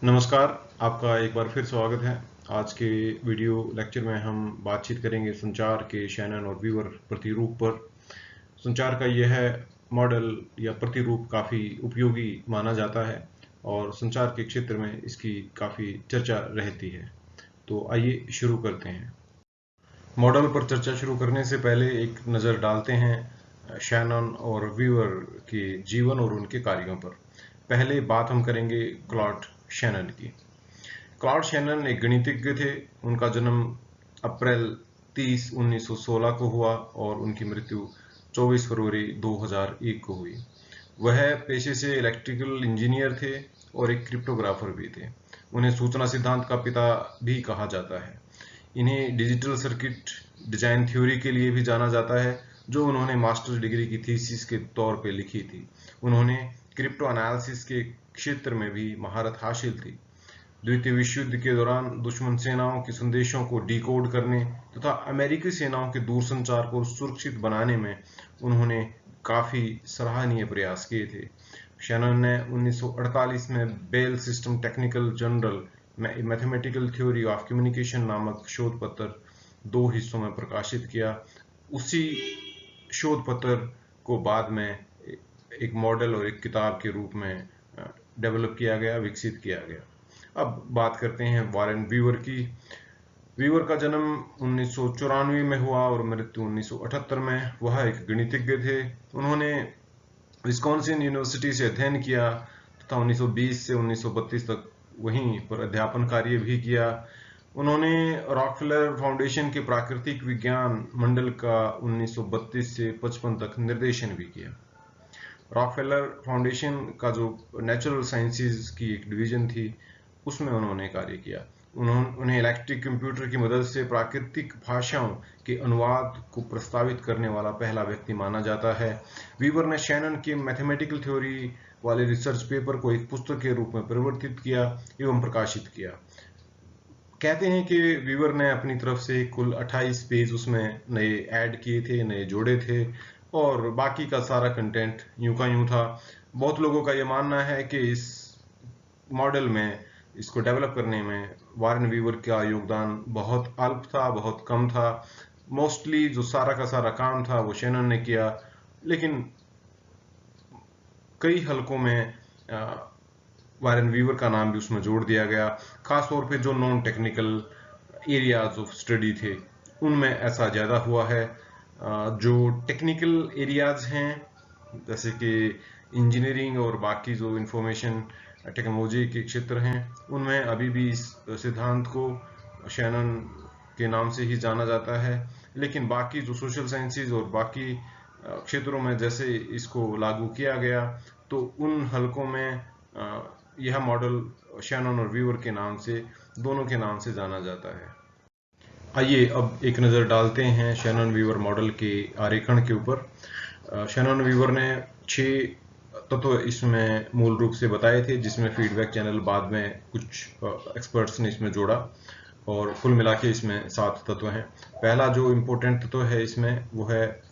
नमस्कार, आपका एक बार फिर स्वागत है। आज के वीडियो लेक्चर में हम बातचीत करेंगे संचार के शैनन और वीवर प्रतिरूप पर। संचार का यह मॉडल या प्रतिरूप काफ़ी उपयोगी माना जाता है और संचार के क्षेत्र में इसकी काफ़ी चर्चा रहती है। तो आइए शुरू करते हैं। मॉडल पर चर्चा शुरू करने से पहले एक नज़र डालते हैं शैनन और वीवर के जीवन और उनके कार्यों पर। पहले बात हम करेंगे क्लॉड शैनन की। क्लॉड शैनन एक गणितज्ञ थे। उनका जन्म अप्रैल 30, 1916 को हुआ और उनकी मृत्यु 24 फरवरी 2001 को हुई। वह पेशे से इलेक्ट्रिकल इंजीनियर थे और एक क्रिप्टोग्राफर भी थे। उन्हें सूचना सिद्धांत का पिता भी कहा जाता है। इन्हें डिजिटल सर्किट डिजाइन थ्योरी के लिए भी जाना जाता है, जो उन्होंने मास्टर्स डिग्री की थीसिस के तौर पे लिखी थी। उन्होंने क्रिप्टो एनालिसिस के क्षेत्र में भी महारत हासिल थी। द्वितीय विश्व युद्ध के दौरान दुश्मन सेनाओं के संदेशों को डिकोड करने तथा अमेरिकी सेनाओं के दूरसंचार को सुरक्षित बनाने में उन्होंने काफी सराहनीय प्रयास किए थे। शैनन ने 1948 में Bell system technical journal mathematical theory of communication नामक शोध पत्र 2 हिस्सों में प्रकाशित किया। उसी शोध पत्र को बाद में एक मॉडल और एक किताब के रूप में डेवलप किया गया, विकसित किया गया। अब बात करते हैं वारेन वीवर की। वीवर का जन्म 1994 में हुआ और मृत्यु 1978 में। वह एक गणितज्ञ थे। उन्होंने विस्कॉन्सिन यूनिवर्सिटी से अध्ययन किया तथा 1920 से 1932 तक वहीं पर अध्यापन कार्य भी किया। उन्होंने रॉकफेलर फाउंडेशन के प्राकृतिक विज्ञान मंडल का 1932 से 55 तक निर्देशन भी किया। रॉकफेलर फाउंडेशन का जो नेचुरल साइंसेज की एक डिवीजन थी, उसमें उन्होंने कार्य किया। उन्हें इलेक्ट्रिक कंप्यूटर की मदद से प्राकृतिक भाषाओं के अनुवाद को प्रस्तावित करने वाला पहला व्यक्ति माना जाता है। वीवर ने शैनन की मैथमेटिकल थ्योरी वाले रिसर्च पेपर को एक पुस्तक के रूप में परिवर्तित किया एवं प्रकाशित किया। कहते हैं कि वीवर ने अपनी तरफ से कुल 28 पेज उसमें नए ऐड किए थे, नए जोड़े थे और बाकी का सारा कंटेंट यूं का यूं था। बहुत लोगों का यह मानना है कि इस मॉडल में, इसको डेवलप करने में वारेन वीवर का योगदान बहुत अल्प था, बहुत कम था। मोस्टली जो सारा का सारा काम था वो शैनन ने किया, लेकिन कई हलकों में वारेन वीवर का नाम भी उसमें जोड़ दिया गया। खासतौर पे जो non technical areas of study थे उनमें ऐसा ज़्यादा हुआ है। जो टेक्निकल एरियाज हैं जैसे कि इंजीनियरिंग और बाकी जो इंफॉर्मेशन टेक्नोलॉजी के क्षेत्र हैं, उनमें अभी भी इस सिद्धांत को शैनन के नाम से ही जाना जाता है। लेकिन बाकी जो सोशल साइंसेज और बाकी क्षेत्रों में जैसे इसको लागू किया गया, तो उन हलकों में यह मॉडल शैनन और वीवर के नाम से, दोनों के नाम से जाना जाता है। आइए अब एक नज़र डालते हैं शैनन वीवर मॉडल के आरेखण के ऊपर। शैनन वीवर ने 6 तत्व इसमें मूल रूप से बताए थे, जिसमें फीडबैक चैनल बाद में कुछ एक्सपर्ट्स ने इसमें जोड़ा और कुल मिला के इसमें 7 तत्व हैं। पहला जो इम्पोर्टेंट तत्व है इसमें वो है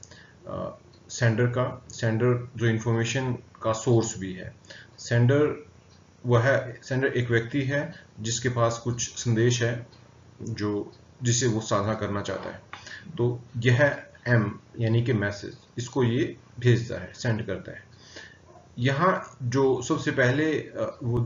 सेंडर जो इंफॉर्मेशन का सोर्स भी है। सेंडर एक व्यक्ति है जिसके पास कुछ संदेश है जिसे वो साझा करना चाहता है। तो यह एम यानी कि मैसेज, इसको ये भेजता है, सेंड करता है। यहाँ जो सबसे पहले वो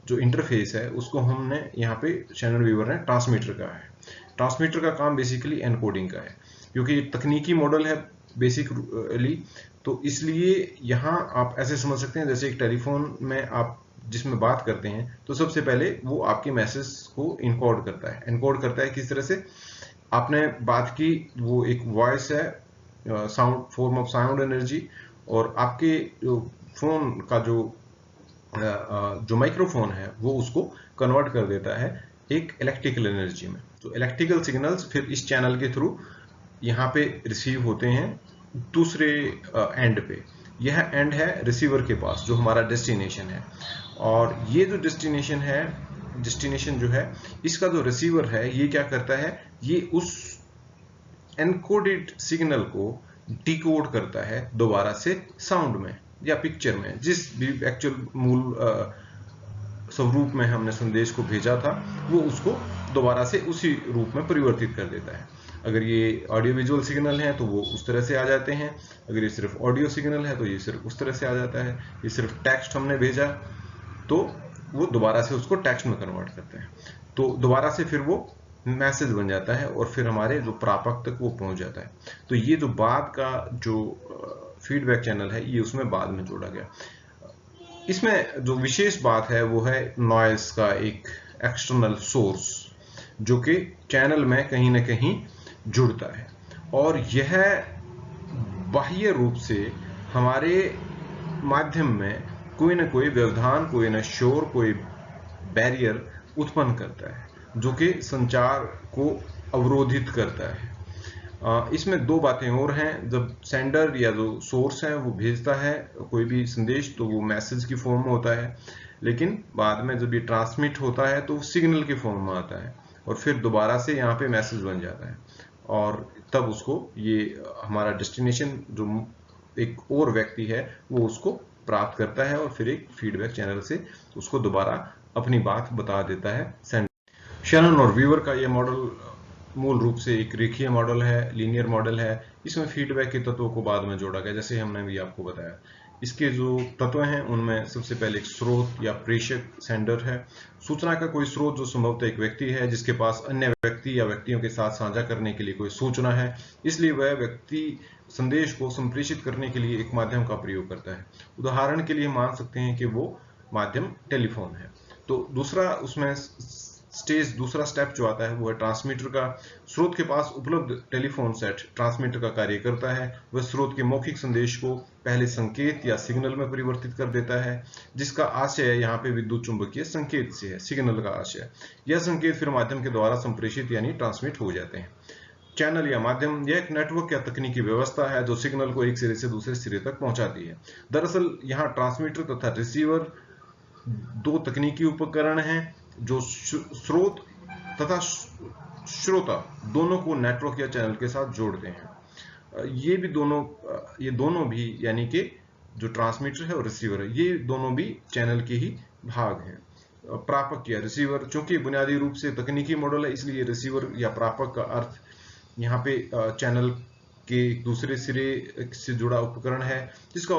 जो इंटरफेस है उसको हमने यहाँ पे शैनन वीवर ने ट्रांसमीटर कहा है। ट्रांसमीटर का काम बेसिकली एनकोडिंग का है, क्योंकि तकनीकी मॉडल है बेसिकली, तो इसलिए यहाँ आप ऐसे समझ सकते हैं जैसे एक टेलीफोन में आप जिसमें बात करते हैं तो सबसे पहले वो आपके मैसेज को इनकोड करता है। इनकोड करता है किस तरह से? आपने बात की, वो एक वॉइस है, sound, form of sound energy, और आपके फोन का जो माइक्रोफोन है वो उसको कन्वर्ट कर देता है एक इलेक्ट्रिकल एनर्जी में। तो इलेक्ट्रिकल सिग्नल्स फिर इस चैनल के थ्रू यहाँ पे रिसीव होते हैं दूसरे एंड पे। यह एंड है रिसीवर के पास, जो हमारा डेस्टिनेशन है। और ये जो डेस्टिनेशन जो है, इसका जो रिसीवर है ये क्या करता है, ये उस एनकोडेड सिग्नल को डिकोड करता है दोबारा से साउंड में या पिक्चर में, जिस भी एक्चुअल मूल स्वरूप में हमने संदेश को भेजा था वो उसको दोबारा से उसी रूप में परिवर्तित कर देता है। अगर ये ऑडियो विजुअल सिग्नल है तो वो उस तरह से आ जाते हैं, अगर ये सिर्फ ऑडियो सिग्नल है तो ये सिर्फ उस तरह से आ जाता है। ये सिर्फ टेक्स्ट हमने भेजा तो वो दोबारा से उसको टेक्स्ट में कन्वर्ट करते हैं, तो दोबारा से फिर वो मैसेज बन जाता है और फिर हमारे जो प्रापक तक वो पहुंच जाता है। तो ये जो बाद का जो फीडबैक चैनल है ये उसमें बाद में जोड़ा गया। इसमें जो विशेष बात है वो है नॉइज का एक एक्सटर्नल सोर्स जो कि चैनल में कहीं ना कहीं जुड़ता है, और यह बाह्य रूप से हमारे माध्यम में कोई ना कोई व्यवधान, कोई ना शोर, कोई बैरियर उत्पन्न करता है जो कि संचार को अवरोधित करता है। इसमें दो बातें और हैं। जब सेंडर या जो सोर्स है वो भेजता है कोई भी संदेश तो वो मैसेज की फॉर्म में होता है, लेकिन बाद में जब ये ट्रांसमिट होता है तो सिग्नल के फॉर्म में आता है और फिर दोबारा से यहाँ पे मैसेज बन जाता है, और तब उसको ये हमारा डेस्टिनेशन जो एक और व्यक्ति है वो उसको प्राप्त करता है और फिर एक फीडबैक चैनल से उसको दोबारा अपनी बात बता देता है सेंडर। शैनन और वीवर का ये मॉडल मूल रूप से एक रेखीय मॉडल है, लीनियर मॉडल है। इसमें फीडबैक के तत्वों को बाद में जोड़ा गया, जैसे हमने भी आपको बताया। इसके जो तत्व हैं उनमें सबसे पहले एक स्रोत या प्रेषक सेंडर है। सूचना का कोई स्रोत जो संभवतः एक व्यक्ति है जिसके पास अन्य व्यक्ति या व्यक्तियों के साथ साझा करने के लिए कोई सूचना है, इसलिए वह व्यक्ति संदेश को संप्रेषित करने के लिए एक माध्यम का प्रयोग करता है। उदाहरण के लिए मान सकते हैं कि वो माध्यम टेलीफोन है। तो दूसरा उसमें दूसरा स्टेप जो आता है वो है ट्रांसमीटर का। स्रोत के पास उपलब्ध टेलीफोन सेट ट्रांसमीटर का कार्य करता है। वह स्रोत के मौखिक संदेश को पहले संकेत या सिग्नल में परिवर्तित कर देता है, जिसका आशय यहाँ पे विद्युत चुंबकीय संकेत से है, सिग्नल का आशय। यह संकेत फिर माध्यम के द्वारा संप्रेषित यानी ट्रांसमिट हो जाते हैं। चैनल या माध्यम यह एक नेटवर्क या तकनीकी व्यवस्था है जो सिग्नल को एक सिरे से दूसरे सिरे तक पहुंचाती है। दरअसल यहाँ ट्रांसमीटर तथा रिसीवर दो तकनीकी उपकरण हैं जो स्रोत तथा श्रोता दोनों को नेटवर्क या चैनल के साथ जोड़ते हैं। ये दोनों भी यानी कि जो ट्रांसमीटर है और रिसीवर है ये दोनों भी चैनल के ही भाग हैं। प्रापक या रिसीवर चूंकि बुनियादी रूप से तकनीकी मॉडल है, इसलिए रिसीवर या प्रापक का अर्थ यहाँ पे चैनल के दूसरे सिरे से जुड़ा उपकरण है जिसका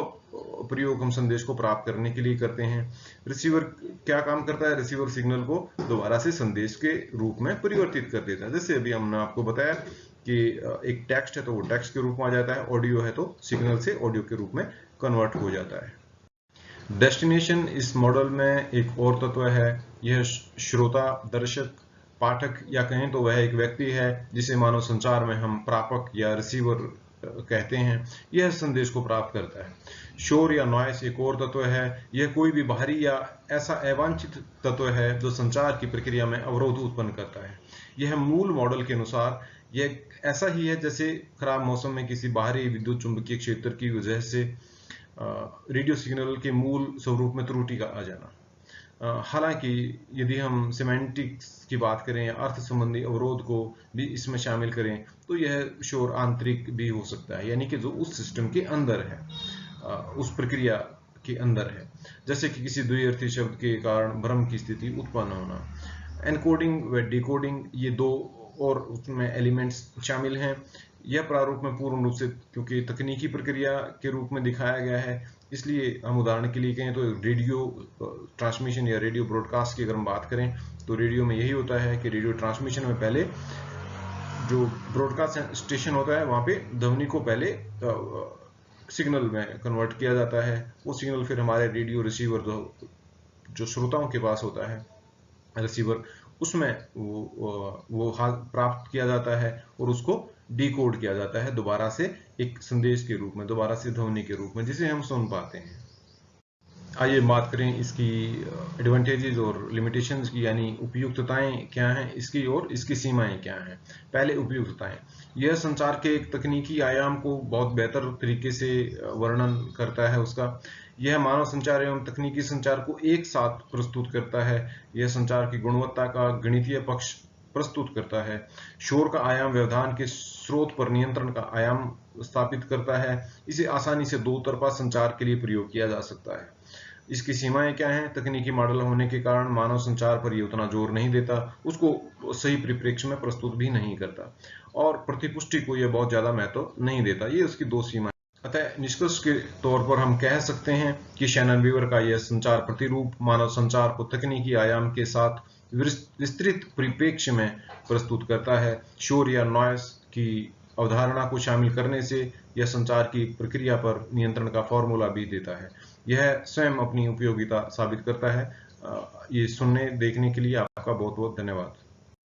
प्रयोग हम संदेश को प्राप्त करने के लिए करते हैं। रिसीवर क्या काम करता है? रिसीवर सिग्नल को दोबारा से संदेश के रूप में परिवर्तित कर देता है। जैसे अभी हमने आपको बताया कि एक टेक्स्ट है तो वो टेक्स्ट के रूप में आ जाता है, ऑडियो है तो सिग्नल से ऑडियो के रूप में कन्वर्ट हो जाता है। डेस्टिनेशन इस मॉडल में एक और तत्व है। यह श्रोता, दर्शक, पाठक या कहें तो वह एक व्यक्ति है जिसे मानव संचार में हम प्रापक या रिसीवर कहते हैं। यह संदेश को प्राप्त करता है। शोर या नॉइस एक और तत्व है। यह कोई भी बाहरी या ऐसा अवांछित तत्व है जो संचार की प्रक्रिया में अवरोध उत्पन्न करता है। यह मूल मॉडल के अनुसार यह ऐसा ही है जैसे खराब मौसम में किसी बाहरी विद्युत चुंबकीय क्षेत्र की वजह से रेडियो सिग्नल के मूल स्वरूप में त्रुटि का आ जाना। हालांकि यदि हम सिमेंटिक्स की बात करें या अर्थ संबंधी अवरोध को भी इसमें शामिल करें तो यह शोर आंतरिक भी हो सकता है, यानी कि जो उस सिस्टम के अंदर है, उस प्रक्रिया के अंदर है, जैसे कि किसी द्विअर्थी शब्द के कारण भ्रम की स्थिति उत्पन्न होना। एनकोडिंग व डिकोडिंग ये दो और उसमें एलिमेंट्स शामिल हैं। यह प्रारूप में पूर्ण रूप से क्योंकि तकनीकी प्रक्रिया के रूप में दिखाया गया है, इसलिए हम उदाहरण के लिए कहें तो रेडियो ट्रांसमिशन या रेडियो ब्रॉडकास्ट की अगर हम बात करें तो रेडियो में यही होता है कि रेडियो ट्रांसमिशन में पहले जो ब्रॉडकास्ट स्टेशन होता है वहां पे ध्वनि को पहले सिग्नल में कन्वर्ट किया जाता है। वो सिग्नल फिर हमारे रेडियो रिसीवर जो श्रोताओं के पास होता है रिसीवर, उसमें वो प्राप्त किया जाता है और उसको डिकोड किया जाता है दोबारा से एक संदेश के रूप में, दोबारा से ध्वनि के रूप में, जिसे हम सुन पाते हैं। आइए बात करें इसकी एडवांटेजेस और लिमिटेशंस की, यानी उपयुक्तताएं क्या हैं इसकी और इसकी सीमाएं क्या हैं। पहले उपयुक्तताएं। यह संचार के एक तकनीकी आयाम को बहुत बेहतर तरीके से वर्णन करता है उसका। यह मानव संचार एवं तकनीकी संचार को एक साथ प्रस्तुत करता है। यह संचार की गुणवत्ता का गणितीय पक्ष प्रस्तुत करता है। शोर का आयाम व्यवधान के स्रोत पर नियंत्रण का आयाम स्थापित करता है। इसे आसानी से दो तरफा संचार के लिए प्रयोग किया जा सकता है। इसकी सीमाएं क्या हैं? तकनीकी मॉडल होने के कारण मानव संचार पर ये उतना जोर नहीं देता, उसको सही परिप्रेक्ष्य में प्रस्तुत भी नहीं करता, और प्रतिपुष्टि को ये बहुत ज्यादा महत्व नहीं देता। ये उसकी दो सीमाएं। अतः निष्कर्ष के तौर पर हम कह सकते हैं कि शैनन वीवर का यह संचार प्रतिरूप मानव संचार को तकनीकी आयाम के साथ विस्तृत परिप्रेक्ष्य में प्रस्तुत करता है। शोर या नॉइस की अवधारणा को शामिल करने से यह संचार की प्रक्रिया पर नियंत्रण का फॉर्मूला भी देता है। यह स्वयं अपनी उपयोगिता साबित करता है। ये सुनने देखने के लिए आपका बहुत बहुत धन्यवाद।